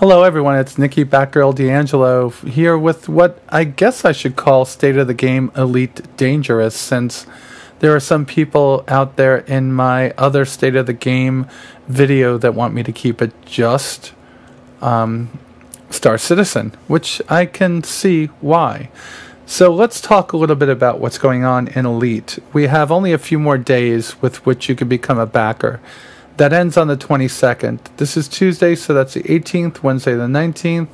Hello everyone, it's Nikki Batgirl D'Angelo here with what I guess I should call State of the Game Elite Dangerous, since there are some people out there in my other State of the Game video that want me to keep it just Star Citizen, which I can see why. So let's talk a little bit about what's going on in Elite. We have only a few more days with which you can become a backer. That ends on the 22nd. This is Tuesday, so that's the 18th, Wednesday the 19th,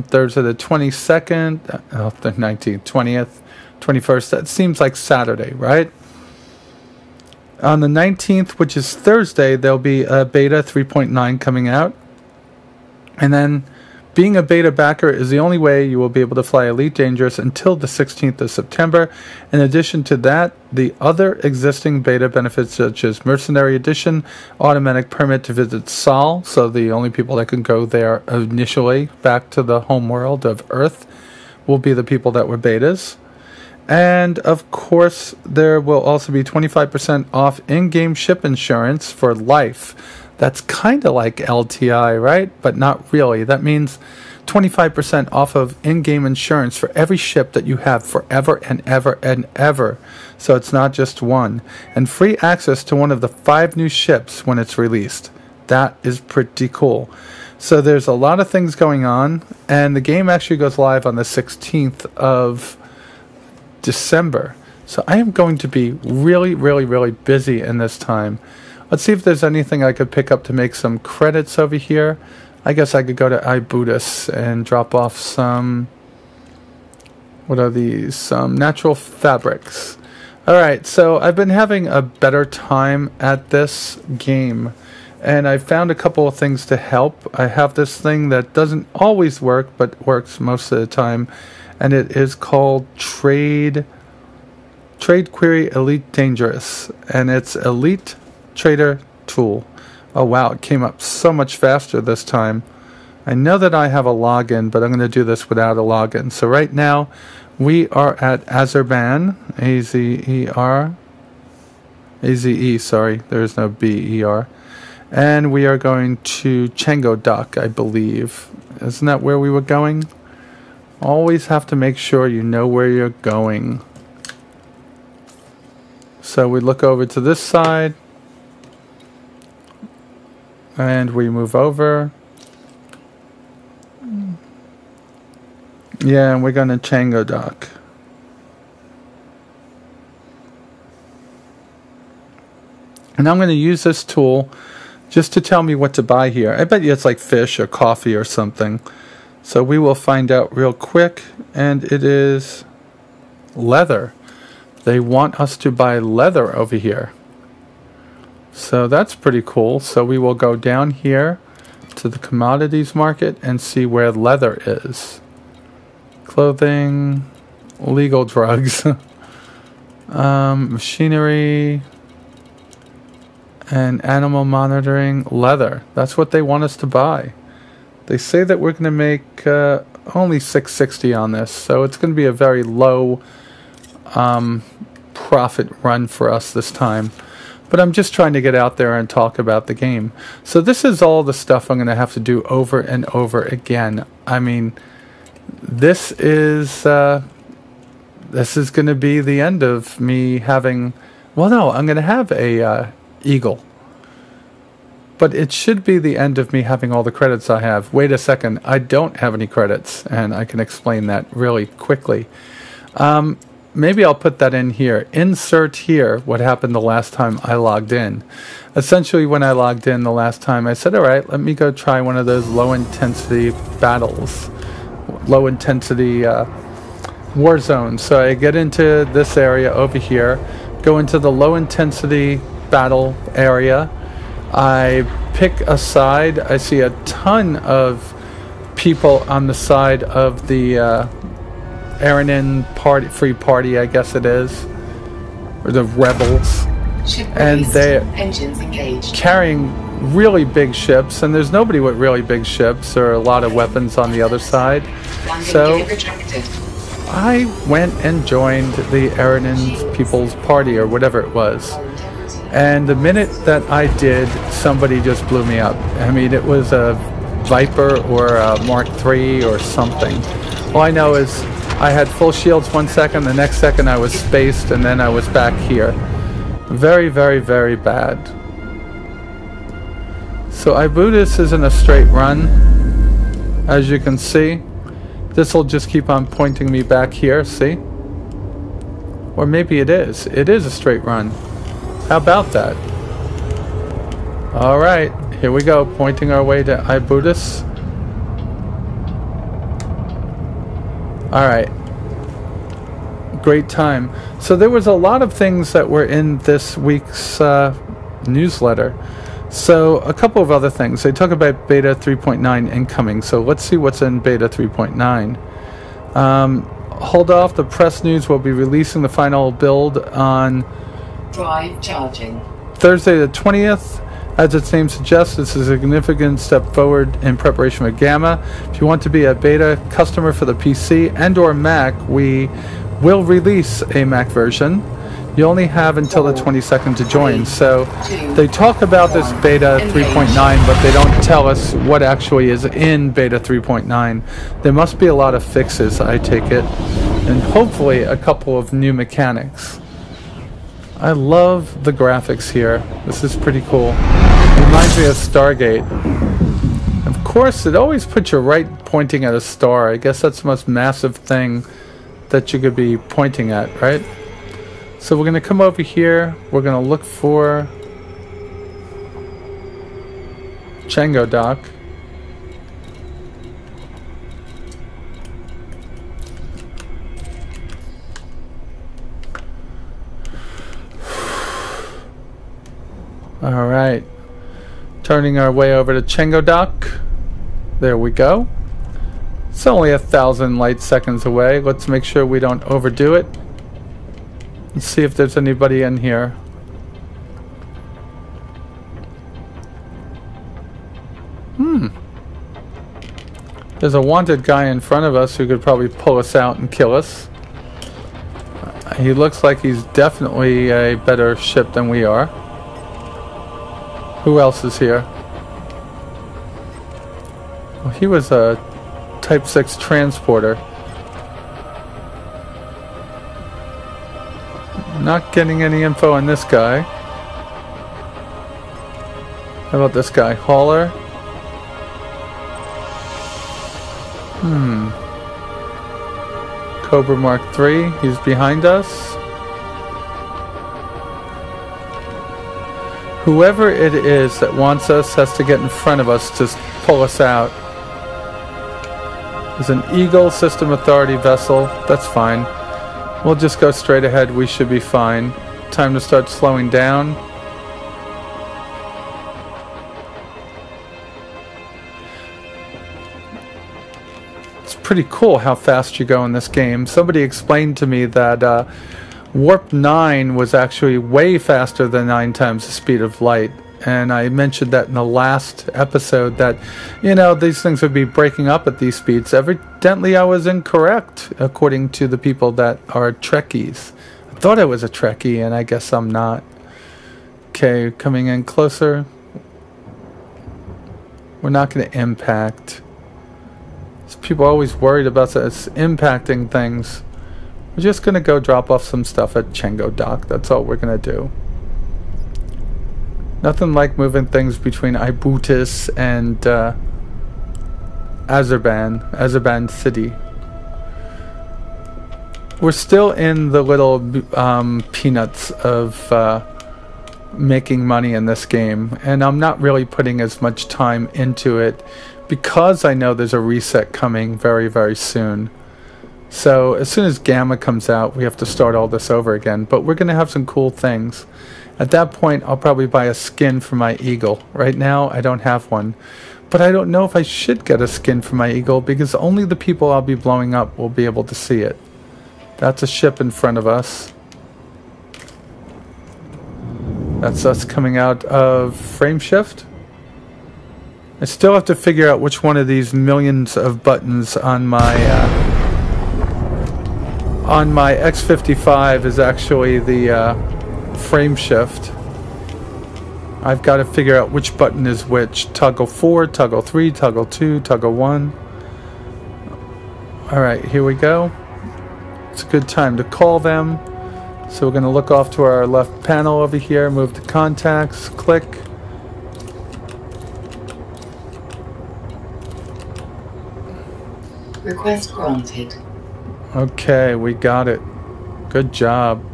Thursday the 22nd, the 19th, 20th, 21st. That seems like Saturday, right? On the 19th, which is Thursday, there'll be a beta 3.9 coming out. And then being a beta backer is the only way you will be able to fly Elite Dangerous until the 16th of September. In addition to that, the other existing beta benefits such as Mercenary Edition, automatic permit to visit Sol, so the only people that can go there initially back to the home world of Earth will be the people that were betas. And of course, there will also be 25% off in-game ship insurance for life. That's kind of like LTI, right? But not really. That means 25% off of in-game insurance for every ship that you have forever and ever and ever. So it's not just one. And free access to one of the 5 new ships when it's released. That is pretty cool. So there's a lot of things going on. And the game actually goes live on the 16th of December. So I am going to be really busy in this time. Let's see if there's anything I could pick up to make some credits over here. I guess I could go to iBuddhist and drop off some... What are these? Some natural fabrics. Alright, so I've been having a better time at this game. And I found a couple of things to help. I have this thing that doesn't always work, but works most of the time. And it is called Trade Query Elite Dangerous. And it's Elite Trader tool. Oh wow, it came up so much faster this time. I know that I have a login, but I'm going to do this without a login. So right now we are at Azerbaijan, A-Z-E-R, A-Z-E, sorry, there is no B-E-R. And we are going to Changodok, I believe. Isn't that where we were going? Always have to make sure you know where you're going. So we look over to this side. And we move over. Yeah, and we're going to Changodok. And I'm going to use this tool just to tell me what to buy here. I bet you it's like fish or coffee or something. So we will find out real quick. And it is leather. They want us to buy leather over here. So that's pretty cool. So we will go down here to the commodities market and see where leather is. Clothing, legal drugs, machinery, and animal monitoring. Leather. That's what they want us to buy. They say that we're going to make only $660 on this. So it's going to be a very low profit run for us this time. But I'm just trying to get out there and talk about the game. So this is all the stuff I'm going to have to do over and over again. I mean, this is going to be the end of me having... Well, no, I'm going to have a Eagle. But it should be the end of me having all the credits I have. Wait a second, I don't have any credits, and I can explain that really quickly. Maybe I'll put that in here. Insert here what happened the last time I logged in. Essentially, when I logged in the last time, I said, all right, let me go try one of those low-intensity battles. Low-intensity war zones. So I get into this area over here, go into the low-intensity battle area. I pick a side. I see a ton of people on the side of the... Aranin party, free party, I guess it is, or the rebels, and they're engines engaged, carrying really big ships, and there's nobody with really big ships or a lot of weapons on the other side. So I went and joined the Aranin People's Party or whatever it was, And the minute that I did, somebody just blew me up. I mean, it was a Viper or a Mark III or something. All I know is I had full shields 1 second, the next second I was spaced, and then I was back here. Very, very, very bad. So Ibudis isn't a straight run, as you can see. This will just keep on pointing me back here, see? Or maybe it is. It is a straight run. How about that? Alright, here we go, pointing our way to Ibudis. Alright. Great time. So there was a lot of things that were in this week's newsletter. So a couple of other things. They talk about beta 3.9 incoming. So let's see what's in beta 3.9. Hold off. The press news will be releasing the final build on drive charging Thursday the 20th. As its name suggests, this is a significant step forward in preparation for Gamma. If you want to be a beta customer for the PC and or Mac, we will release a Mac version. You only have until the 22nd to join. So they talk about this beta 3.9, but they don't tell us what actually is in beta 3.9. There must be a lot of fixes, I take it, and hopefully a couple of new mechanics. I love the graphics here. This is pretty cool. Reminds me of Stargate. Of course, it always puts you right pointing at a star. I guess that's the most massive thing that you could be pointing at, right? So we're going to come over here. We're going to look for Chango Dock. All right, turning our way over to Chango Dock. There we go. It's only 1,000 light seconds away. Let's make sure we don't overdo it. Let's see if there's anybody in here. There's a wanted guy in front of us who could probably pull us out and kill us. He looks like he's definitely a better ship than we are. Who else is here? Well, he was a Type 6 transporter. Not getting any info on this guy. How about this guy? Hauler? Cobra Mark III. He's behind us. Whoever it is that wants us has to get in front of us to pull us out. There's an Eagle System Authority vessel. That's fine. We'll just go straight ahead. We should be fine. Time to start slowing down. It's pretty cool how fast you go in this game. Somebody explained to me that Warp 9 was actually way faster than 9 times the speed of light. And I mentioned that in the last episode that, you know, these things would be breaking up at these speeds. Evidently I was incorrect, according to the people that are Trekkies. I thought I was a Trekkie, and I guess I'm not. Okay, coming in closer. We're not going to impact. People are always worried about us impacting things. We're just going to go drop off some stuff at Chango Dock. That's all we're going to do. Nothing like moving things between Ibudis and Azerbaijan City. We're still in the little peanuts of making money in this game, and I'm not really putting as much time into it because I know there's a reset coming very, very soon. So as soon as Gamma comes out, we have to start all this over again, but we're going to have some cool things. At that point, I'll probably buy a skin for my Eagle. Right now, I don't have one. But I don't know if I should get a skin for my Eagle because only the people I'll be blowing up will be able to see it. That's a ship in front of us. That's us coming out of frame shift. I still have to figure out which one of these millions of buttons on my X55 is actually the frame shift. I've got to figure out which button is which. Toggle 4, toggle 3, toggle 2, toggle 1. Alright, here we go. It's a good time to call them. So we're going to look off to our left panel over here, move to contacts, click. Request granted. Okay, we got it. Good job.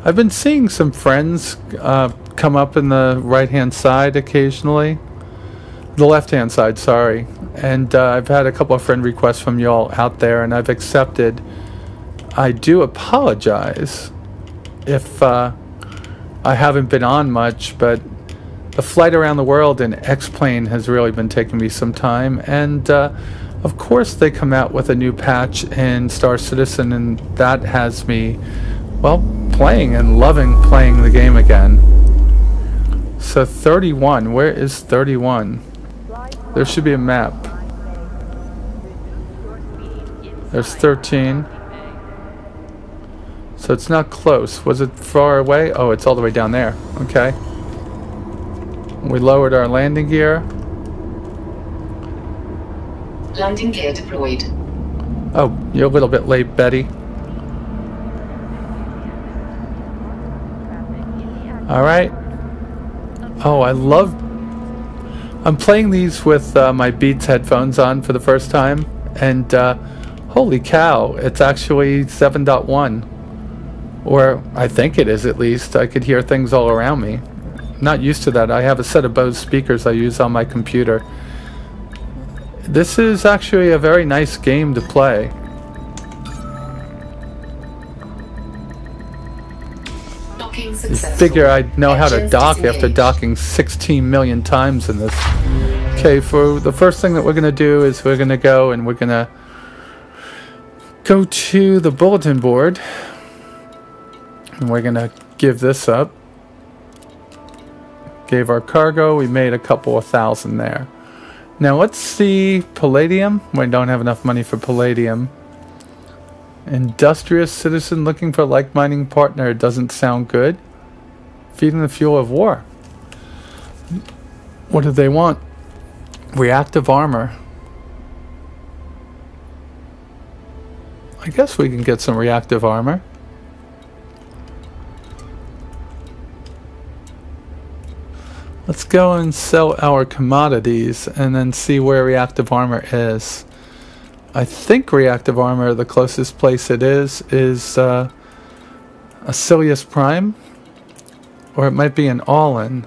I've been seeing some friends come up in the right-hand side occasionally. The left-hand side, sorry. And I've had a couple of friend requests from y'all out there, and I've accepted. I do apologize if I haven't been on much, but the flight around the world in X-Plane has really been taking me some time. And of course they come out with a new patch in Star Citizen, and that has me, well, playing and loving playing the game again. So 31, where is 31? There should be a map. There's 13. So it's not close. Was it far away? Oh, it's all the way down there. Okay. We lowered our landing gear. Landing gear deployed. Oh, you're a little bit late, Betty. Alright. Oh, I'm playing these with my Beats headphones on for the first time, and holy cow, it's actually 7.1. Or I think it is, at least. I could hear things all around me. Not used to that. I have a set of Bose speakers I use on my computer. This is actually a very nice game to play. Docking You successful. figure I'd know how to Engines dock after disengaged. docking 16 million times in this. Okay, for the first thing that we're going to do is we're going to go and we're going to go to the bulletin board. And we're going to give this up. Gave our cargo. We made a couple of thousand there. Now let's see palladium. We don't have enough money for palladium. Industrious citizen looking for like-minded partner. Doesn't sound good. Feeding the fuel of war. What do they want? Reactive armor. I guess we can get some reactive armor. Let's go and sell our commodities and then see where reactive armor is. I think reactive armor, the closest place it is Asilius Prime. Or it might be an all-in.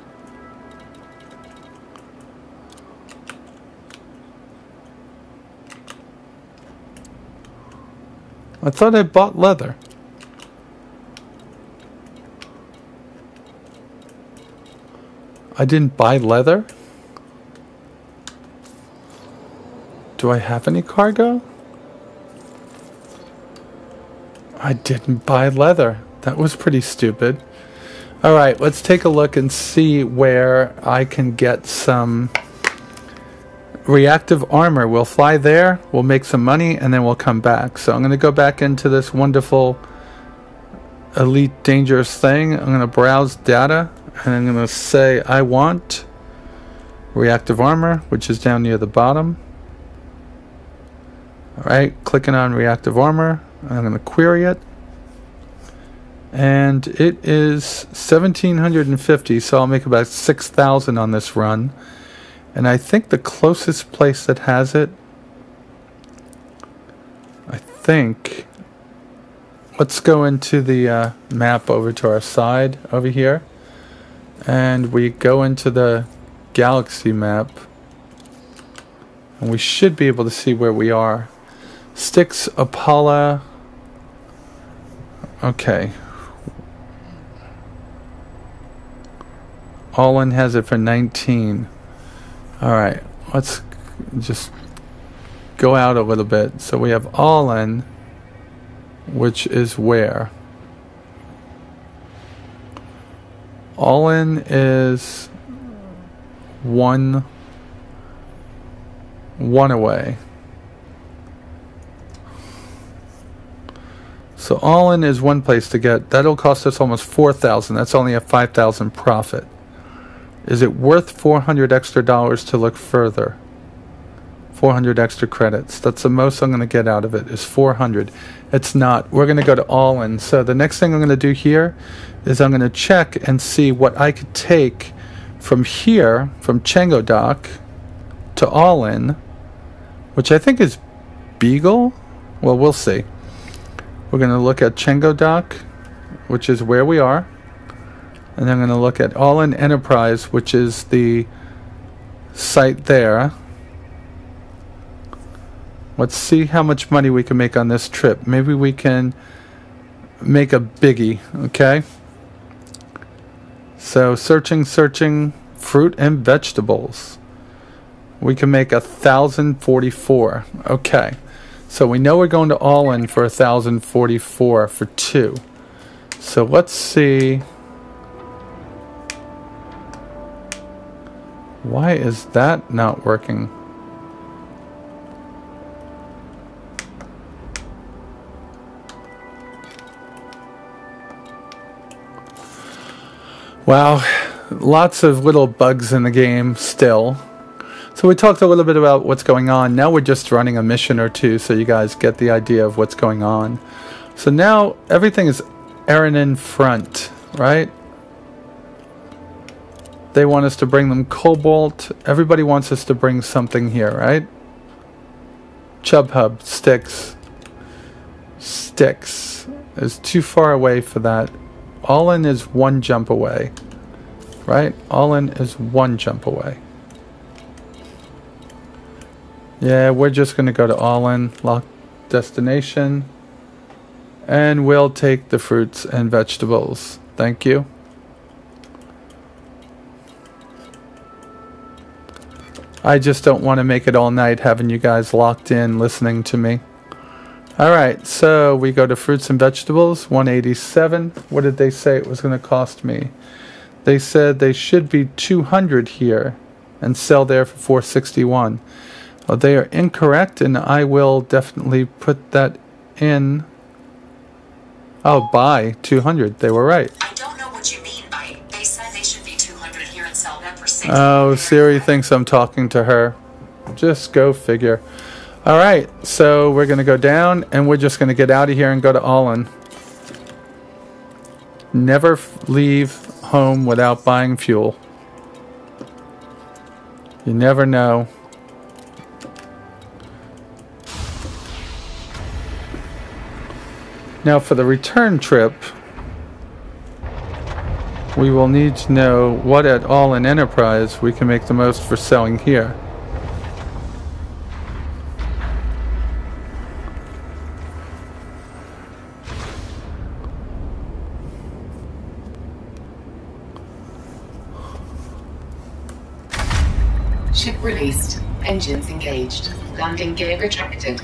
I thought I bought leather. I didn't buy leather? Do I have any cargo? I didn't buy leather. That was pretty stupid. Alright, let's take a look and see where I can get some reactive armor. We'll fly there, we'll make some money, and then we'll come back. So I'm going to go back into this wonderful Elite Dangerous thing. I'm going to browse data, and I'm going to say I want reactive armor, which is down near the bottom. Alright, clicking on reactive armor. I'm going to query it. And it is 1,750, so I'll make about 6,000 on this run. And I think the closest place that has it, let's go into the map over to our side over here. And we go into the galaxy map. And we should be able to see where we are. Styx, Apollo. Okay. All-in has it for 19. Alright, let's just go out a little bit. So we have all-in, which is where? All-in is one away. So all in is one place to get. That'll cost us almost 4,000. That's only a 5,000 profit. Is it worth 400 extra dollars to look further? 400 extra credits. That's the most I'm going to get out of it is 400. It's not. We're going to go to all in. So the next thing I'm going to do here is I'm going to check and see what I could take from here, from Changodoc to all in, which I think is Beagle. Well, we'll see. We're going to look at Changodoc, which is where we are. And then I'm going to look at all in Enterprise, which is the site there. Let's see how much money we can make on this trip. Maybe we can make a biggie, okay? So searching, fruit and vegetables. We can make 1,044. Okay. So we know we're going to all in for 1,044 for 2. So let's see. Why is that not working? Wow, lots of little bugs in the game still. So we talked a little bit about what's going on. Now we're just running a mission or two so you guys get the idea of what's going on. So now everything is Aaron in front, right? They want us to bring them cobalt. Everybody wants us to bring something here, right? Chub Hub, sticks. Sticks is too far away for that. All in is 1 jump away, right? All in is 1 jump away. Yeah, we're just going to go to all in, lock destination, and we'll take the fruits and vegetables. Thank you. I just don't want to make it all night having you guys locked in listening to me. Alright, so we go to fruits and vegetables, 187. What did they say it was going to cost me? They said they should be 200 here and sell there for 461. Well, they are incorrect, and I will definitely put that in. Oh, buy 200. They were right. I don't know what you mean by they said they should be 200 here and sell them for 60. Oh, Siri thinks I'm talking to her. Just go figure. Alright, so we're going to go down, and we're just going to get out of here and go to All-In. Never leave home without buying fuel. You never know. Now for the return trip, we will need to know what at All-In Enterprise we can make the most for selling here. Ship released. Engines engaged. Landing gear retracted.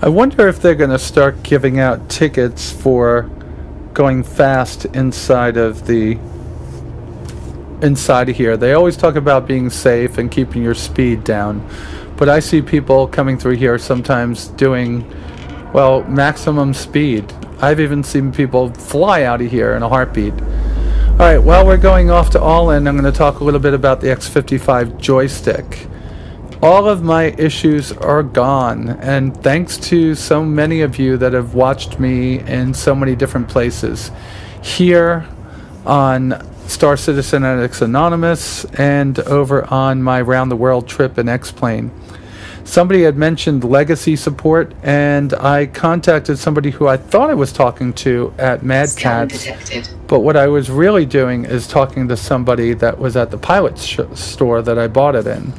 I wonder if they're going to start giving out tickets for going fast inside of here. They always talk about being safe and keeping your speed down, but I see people coming through here sometimes doing, well, maximum speed. I've even seen people fly out of here in a heartbeat. Alright, while we're going off to All-In, I'm going to talk a little bit about the X55 joystick. All of my issues are gone, and thanks to so many of you that have watched me in so many different places. Here on Star Citizen X Anonymous and over on my round the world trip in X-Plane. Somebody had mentioned legacy support, and I contacted somebody who I thought I was talking to at Mad Cats, but what I was really doing is talking to somebody that was at the pilot store that I bought it in.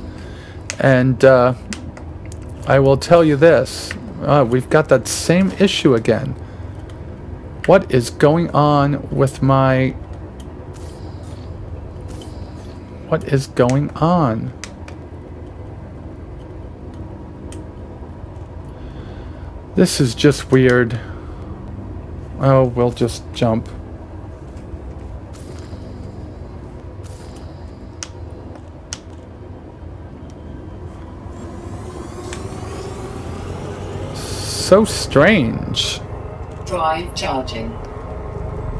And I will tell you this, we've got that same issue again. What is going on with my... What is going on? This is just weird. Oh, we'll just jump. so strange. Drive charging.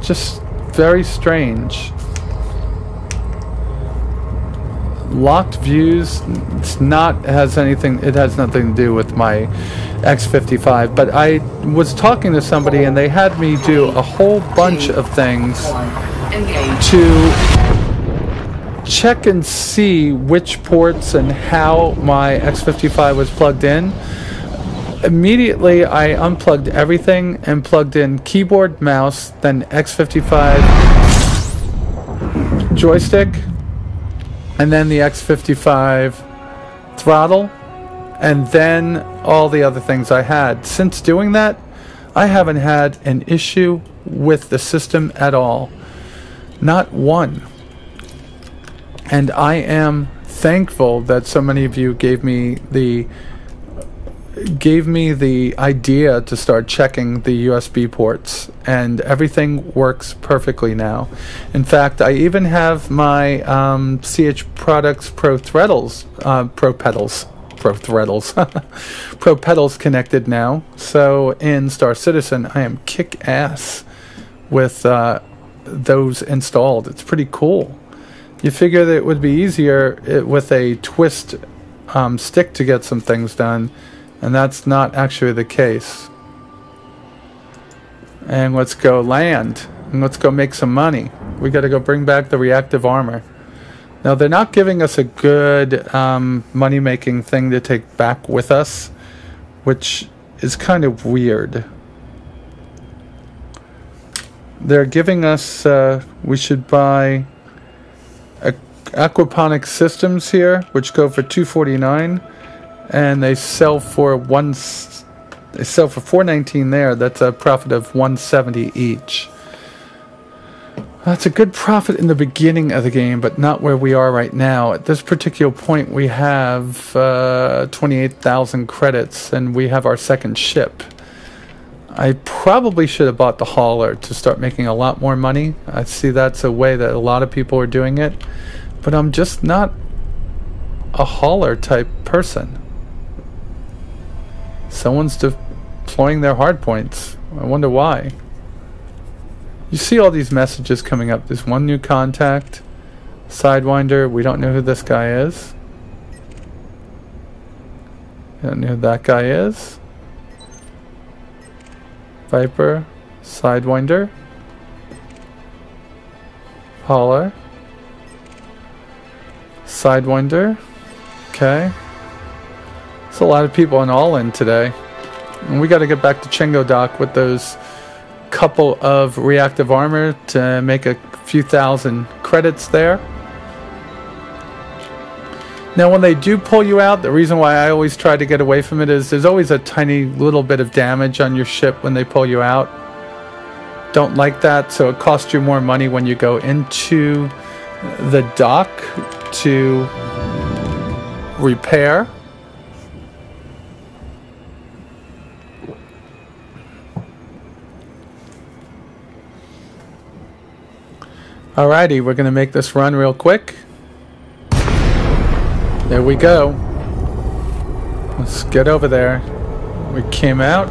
Just very strange. Locked views. It has nothing to do with my X55, but I was talking to somebody and they had me do a whole bunch of things to check and see which ports and how my X55 was plugged in. Immediately I unplugged everything and plugged in keyboard, mouse, then X55 joystick, and then the X55 throttle, and then all the other things I had. Since doing that, I haven't had an issue with the system at all. Not one. And I am thankful that so many of you gave me the idea to start checking the USB ports, and everything works perfectly now. In fact, I even have my CH Products Pro pedals connected now. So in Star Citizen, I am kick ass with those installed. It's pretty cool. You figure that it would be easier with a twist stick to get some things done, and that's not actually the case. And let's go land, and let's go make some money. We got to go bring back the reactive armor. Now, they're not giving us a good money-making thing to take back with us, which is kind of weird. They're giving us, we should buy aquaponic systems here, which go for $249, and they sell for $419 there. That's a profit of $170 each. That's a good profit in the beginning of the game, but not where we are right now. At this particular point, we have 28,000 credits, and we have our second ship. I probably should have bought the hauler to start making a lot more money. I see that's a way that a lot of people are doing it, but I'm just not a hauler type person. Someone's deploying their hard points. I wonder why. You see all these messages coming up. There's one new contact. Sidewinder. We don't know who this guy is. We don't know who that guy is. Viper. Sidewinder. Hauler. Sidewinder. Okay. There's a lot of people in all-in today. And we got to get back to Chengo Dock with those couple of reactive armor to make a few thousand credits there. Now, when they do pull you out, the reason why I always try to get away from it is there's always a tiny little bit of damage on your ship when they pull you out. Don't like that, so it costs you more money when you go into the dock to repair. Alrighty, we're going to make this run real quick. There we go. Let's get over there. We came out.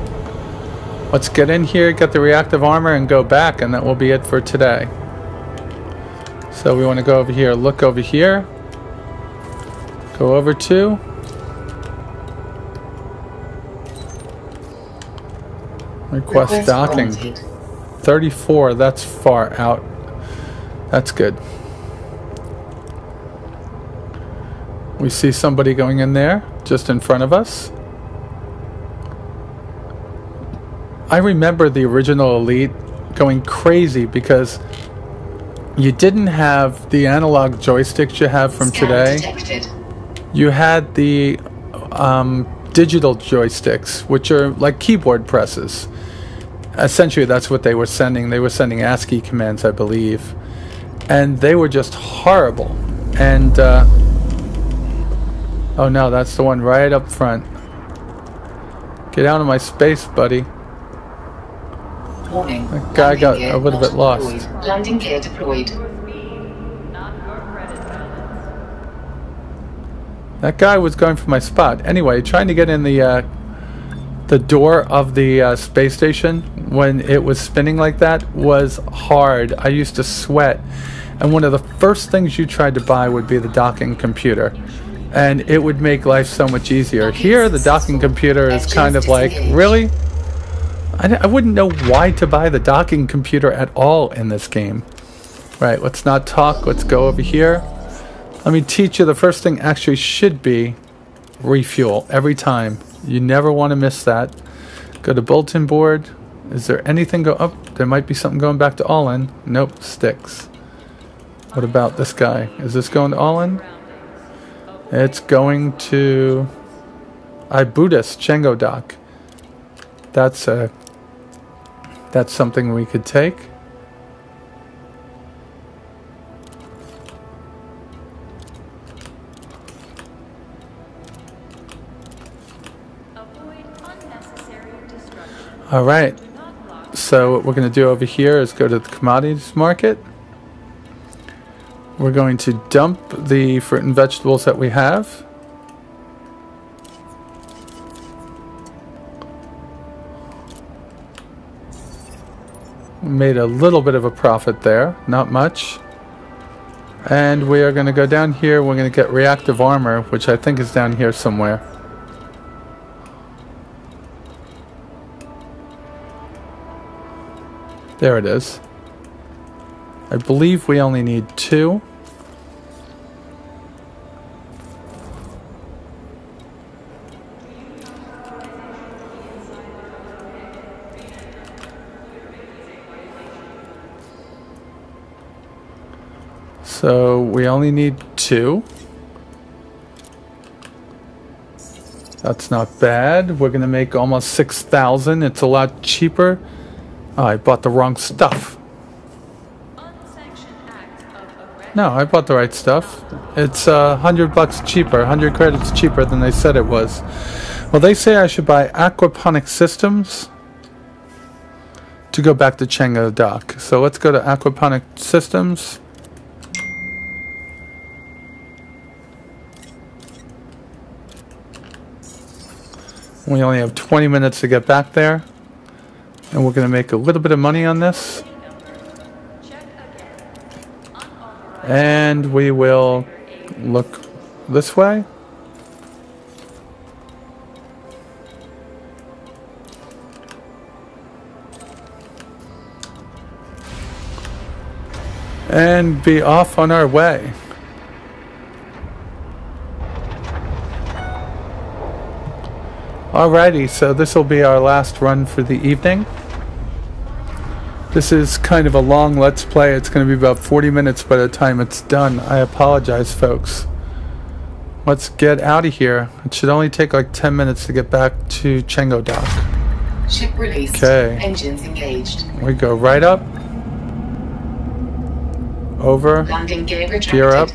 Let's get in here, get the reactive armor, and go back, and that will be it for today. So we want to go over here, look over here. Go over to request docking. 34, that's far out. That's good. We see somebody going in there just in front of us. I remember the original Elite going crazy because you didn't have the analog joysticks you have from today. You had the digital joysticks, which are like keyboard presses. Essentially, that's what they were sending. They were sending ASCII commands, I believe. And they were just horrible. And, oh no, that's the one right up front. Get out of my space, buddy. Warning. That guy got a little bit lost. Landing gear deployed. That guy was going for my spot. Anyway, trying to get in the The door of the space station, when it was spinning like that, was hard. I used to sweat. And one of the first things you tried to buy would be the docking computer. And it would make life so much easier. Here, the docking computer is kind of like, really? I wouldn't know why to buy the docking computer at all in this game. Right, let's not talk. Let's go over here. Let me teach you. The first thing actually should be refuel every time. You never want to miss that. Go to bulletin board. Is there anything go up? There might be something going back to all in. Nope, sticks. What about this guy? Is this going to all in? It's going to Buddhist Chengo Dock. That's something we could take. All right. So what we're going to do over here is go to the commodities market. We're going to dump the fruit and vegetables that we have. Made a little bit of a profit there, not much. And we are going to go down here. We're going to get reactive armor, which I think is down here somewhere. There it is. I believe we only need 2. So we only need 2. That's not bad. We're going to make almost 6,000. It's a lot cheaper. Oh, I bought the wrong stuff. No, I bought the right stuff. It's $100 cheaper, 100 credits cheaper than they said it was. Well, they say I should buy aquaponic systems to go back to Chengo Dock. So let's go to aquaponic systems. We only have 20 minutes to get back there. And we're going to make a little bit of money on this. And we will look this way. And be off on our way. Alrighty, so this will be our last run for the evening. This is kind of a long Let's Play. It's going to be about 40 minutes by the time it's done. I apologize, folks. Let's get out of here. It should only take like 10 minutes to get back to Chengo Dock. Ship released. Okay. Engines engaged. We go right up. Over. Landing gear retracted. Gear up.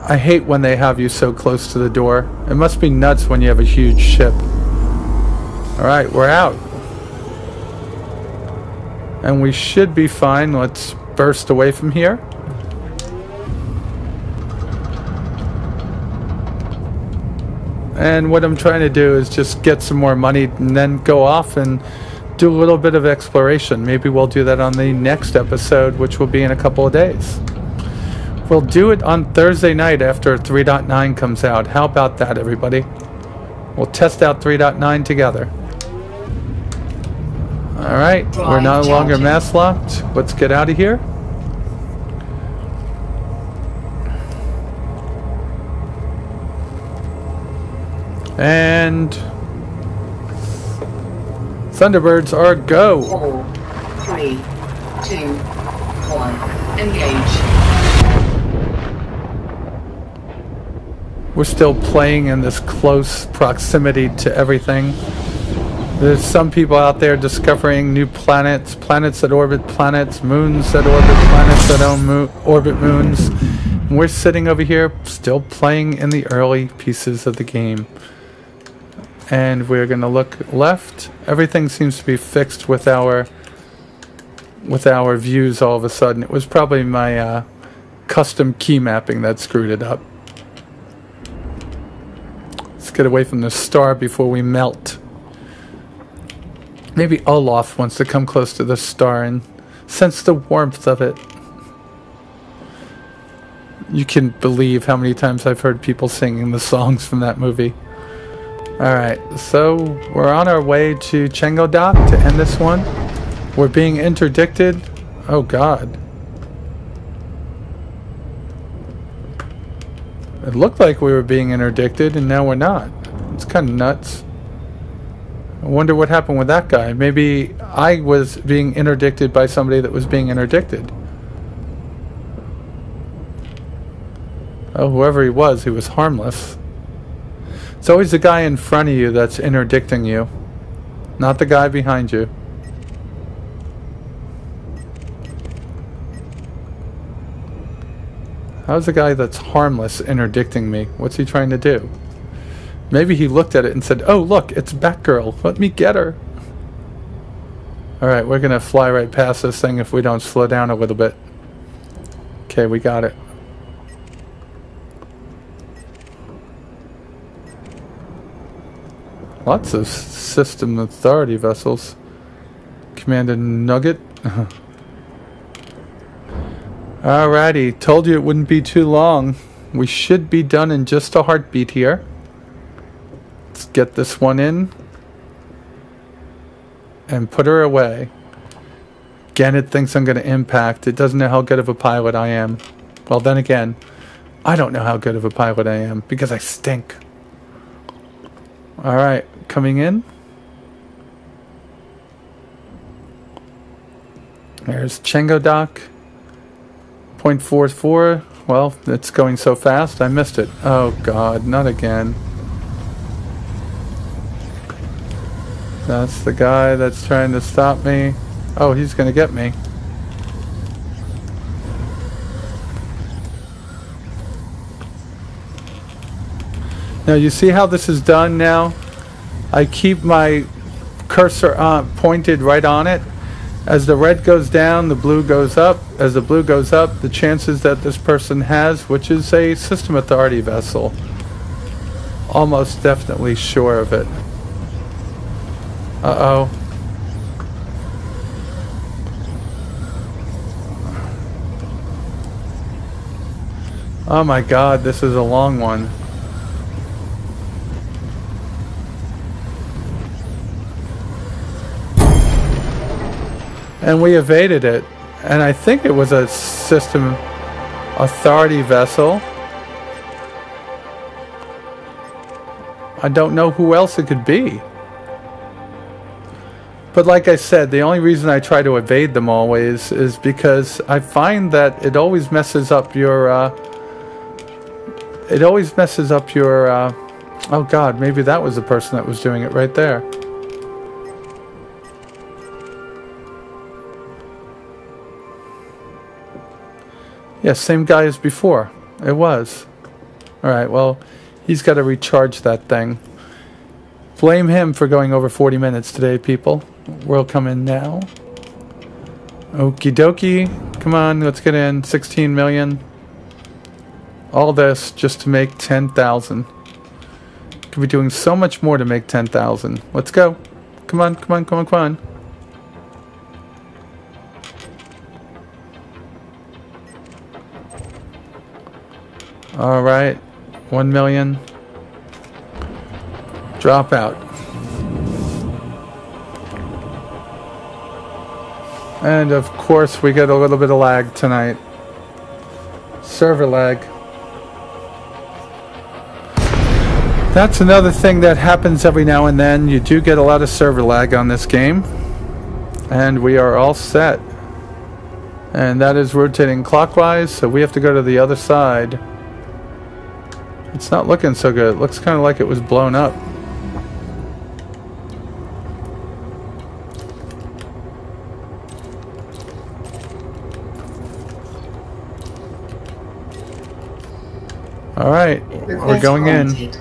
I hate when they have you so close to the door. It must be nuts when you have a huge ship. Alright, we're out. And we should be fine. Let's burst away from here. And what I'm trying to do is just get some more money and then go off and do a little bit of exploration. Maybe we'll do that on the next episode, which will be in a couple of days. We'll do it on Thursday night after 3.9 comes out. How about that, everybody? We'll test out 3.9 together. Alright, we're no longer mass locked. Let's get out of here. And Thunderbirds are go. 4, 3, 2, 1. Engage. We're still playing in this close proximity to everything. There's some people out there discovering new planets, planets that orbit planets, moons that orbit planets that orbit moons. And we're sitting over here still playing in the early pieces of the game. And we're going to look left. Everything seems to be fixed with our views all of a sudden. It was probably my custom key mapping that screwed it up. Let's get away from the star before we melt. Maybe Olaf wants to come close to the star and sense the warmth of it. You can believe how many times I've heard people singing the songs from that movie. Alright, so we're on our way to Chengodok to end this one. We're being interdicted. Oh god. It looked like we were being interdicted and now we're not. It's kind of nuts. I wonder what happened with that guy. Maybe I was being interdicted by somebody that was being interdicted. Oh, whoever he was harmless. It's always the guy in front of you that's interdicting you, not the guy behind you. How's the guy that's harmless interdicting me? What's he trying to do? Maybe he looked at it and said, oh look, it's Batgirl, let me get her. Alright, we're gonna fly right past this thing if we don't slow down a little bit. Okay, we got it. Lots of system authority vessels. Commander Nugget. Alrighty, told you it wouldn't be too long. We should be done in just a heartbeat here. Let's get this one in. And put her away. Again, it thinks I'm going to impact. It doesn't know how good of a pilot I am. Well, then again, I don't know how good of a pilot I am because I stink. Alright, coming in. There's Chengodok. 0.44. Well, it's going so fast, I missed it. Oh god, not again. That's the guy that's trying to stop me. Oh, he's gonna get me. Now you see how this is done now? I keep my cursor pointed right on it. As the red goes down, the blue goes up. As the blue goes up, the chances that this person has, which is a system authority vessel, almost definitely sure of it. Uh-oh. Oh my god, this is a long one. And we evaded it. And I think it was a system authority vessel. I don't know who else it could be. But like I said, the only reason I try to evade them always is because I find that it always messes up your, oh god, maybe that was the person that was doing it right there. Yeah, same guy as before. It was. Alright, well, he's got to recharge that thing. Blame him for going over 40 minutes today, people. We'll come in now. Okie dokie. Come on, let's get in. 16 million. All this just to make 10,000. Could be doing so much more to make 10,000. Let's go. Come on, come on, come on, come on. Alright, 1 million. Drop out. And of course we get a little bit of lag tonight. Server lag. That's another thing that happens every now and then. You do get a lot of server lag on this game. And we are all set. And that is rotating clockwise, so we have to go to the other side. It's not looking so good. It looks kind of like it was blown up. Alright, we're going in.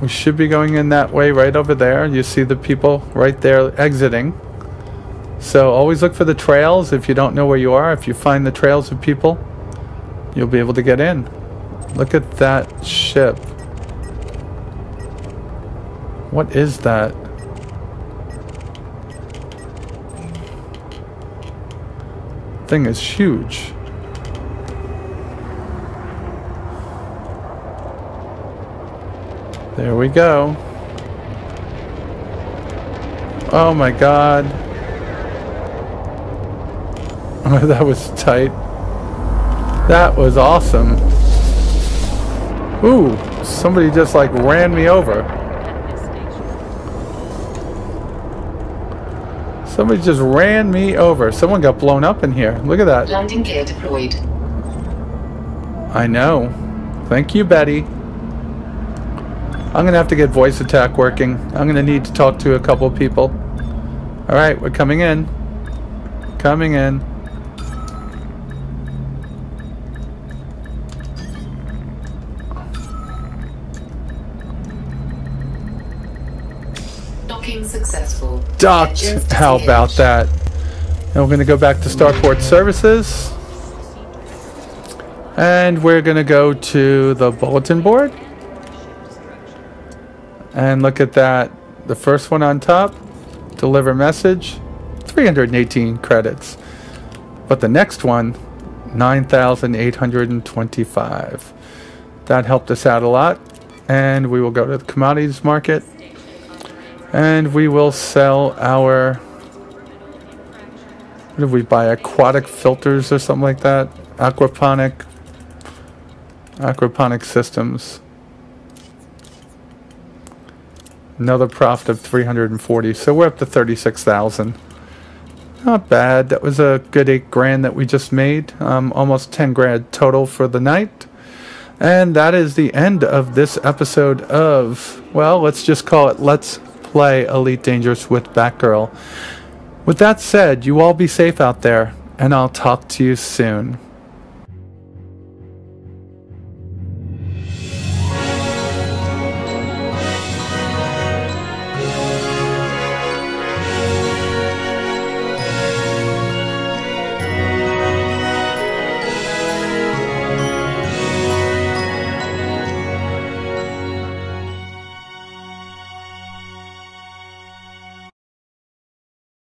We should be going in that way right over there. You see the people right there exiting. So always look for the trails if you don't know where you are. If you find the trails of people, you'll be able to get in. Look at that ship. What is that? Thing is huge. There we go. Oh my god. Oh, that was tight. That was awesome. Ooh, somebody just like ran me over. Somebody just ran me over. Someone got blown up in here. Look at that. Landing gear deployed. I know. Thank you, Betty. I'm gonna have to get voice attack working. I'm gonna need to talk to a couple of people. Alright, we're coming in. Coming in. Docking successful. Docked. Engines How about disengaged. that? And we're gonna go back to Starport Services. And we're gonna go to the bulletin board. And look at that. The first one on top. Deliver message. 318 credits. But the next one, 9,825. That helped us out a lot. And we will go to the commodities market. And we will sell our... What did we buy? Aquatic filters or something like that? Aquaponic systems. Another profit of 340. So we're up to 36,000. Not bad. That was a good 8 grand that we just made. Almost 10 grand total for the night. And that is the end of this episode of, well, let's just call it Let's Play Elite Dangerous with Batgirl. With that said, you all be safe out there, and I'll talk to you soon.